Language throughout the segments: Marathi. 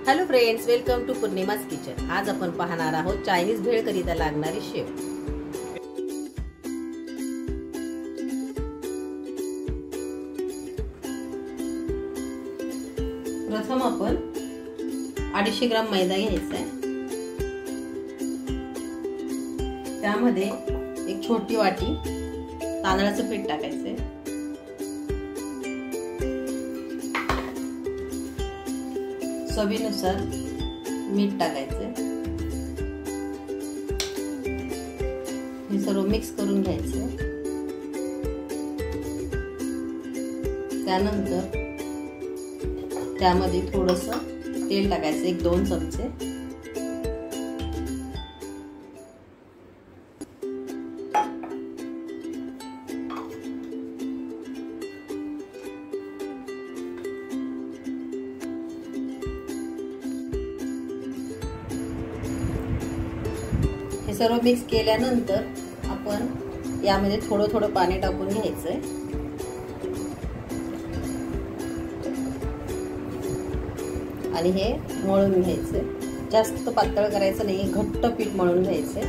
Hello friends, welcome to Purnima's kitchen. आज आपण पाहणार आहोत चायनीज भेळ करिता लागणारी शेव। प्रथम आपण 250 ग्राम मैदा घ्यायचा आहे। त्यामध्ये एक छोटी वाटी तांदळाचं पीठ टाकायचं आहे। चवीनुसार मीठ टाकायचं। हे सर्व मिक्स करून घ्यायचं। त्यानंतर त्यामध्ये थोडंसं तेल टाकायचं, 1-2 चमचे। हे सर्व मिक्स केल्यानंतर आपण यामध्ये थोडं थोडं पाणी टाकून घ्यायचंय आणि हे मळून घ्यायचंय। जास्त पातळ करायचं नाही, घट्ट पीठ मळून घ्यायचंय।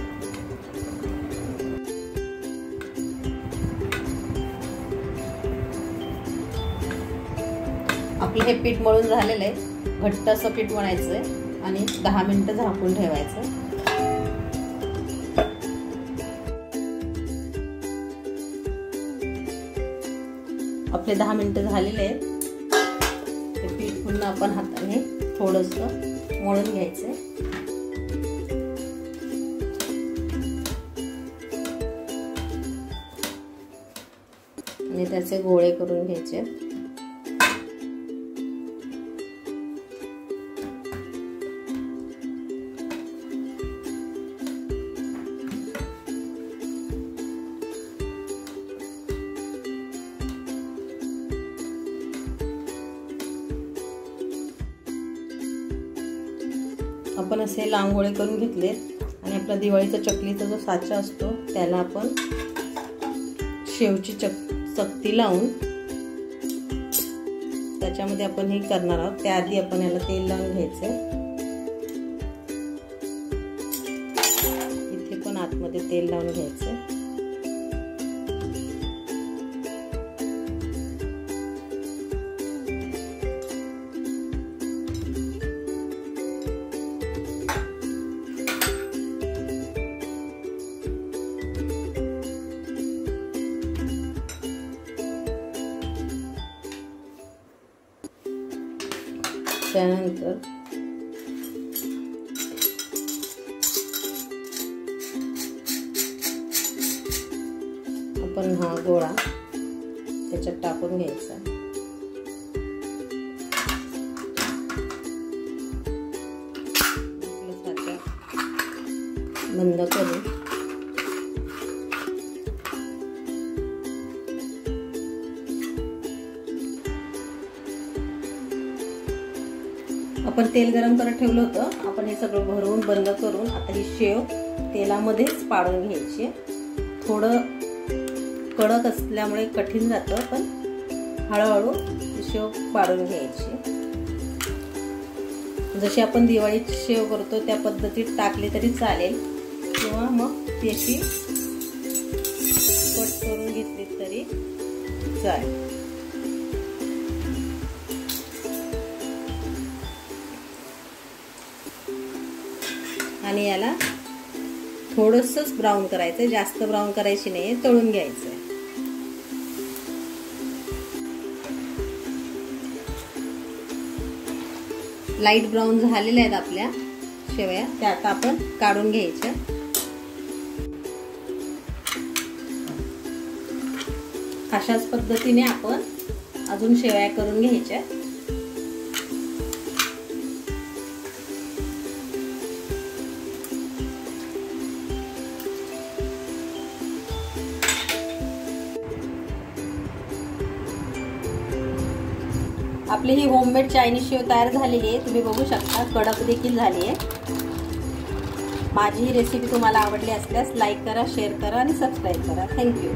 आपलं हे पीठ मळून झालेलं आहे। घट्ट असं पीठ मळायचंय आणि 10 मिनिटं झाकून ठेवायचं। आपले 10 मिनिटं झालेले आहेत। ते पीठ पुन्हा आपण हाताने थोडंसं मळून घ्यायचंय आणि त्याचे गोळे करून घ्यायचे। आपण असे लांबगोळे करून घेतले आणि आपला दिवाळीचा चकलीचा जो साचा असतो त्याला आपण शेवची चकती लावून त्याच्यामध्ये आपण हे करणार आहोत। त्याआधी आपण याला तेल लावून घ्यायचं। इथे पण आतमध्ये तेल लावून घ्यायचं। त्यानंतर आपण हा गोळा त्याच्यात टाकून घ्यायचा। साचा बंद करून आपण तेल गरम करत ठेवलं होतं। आपण हे सगळं भरून बंद करून आता ही शेव तेलामध्येच पाडून घ्यायची। थोडं कडक असल्यामुळे कठीण जातं, पण हळूहळू शेव पाडून घ्यायची। जशी आपण दिवाळीची शेव करतो त्या पद्धतीत टाकली तरी चालेल, किंवा मग ती अशी कट करून घेतली तरी चालेल। आणि याला थोडंसंच ब्राऊन करायचं, जास्त ब्राऊन करायची नाही, तळून घ्यायचं। लाईट ब्राऊन झालेल्या आहेत आपल्या शेवया, त्या आता आपण काढून घ्यायच्या। अशाच पद्धतीने आपण अजून शेवया करून घ्यायच्या। आपली ही होममेड चायनीज शेव तयार झालेली आहे. तुम्ही बघू शकता कडक देखील झाली आहे. माझी ही रेसिपी तुम्हाला आवडली असल्यास लाईक करा, शेअर करा आणि सबस्क्राईब करा. थँक्यू.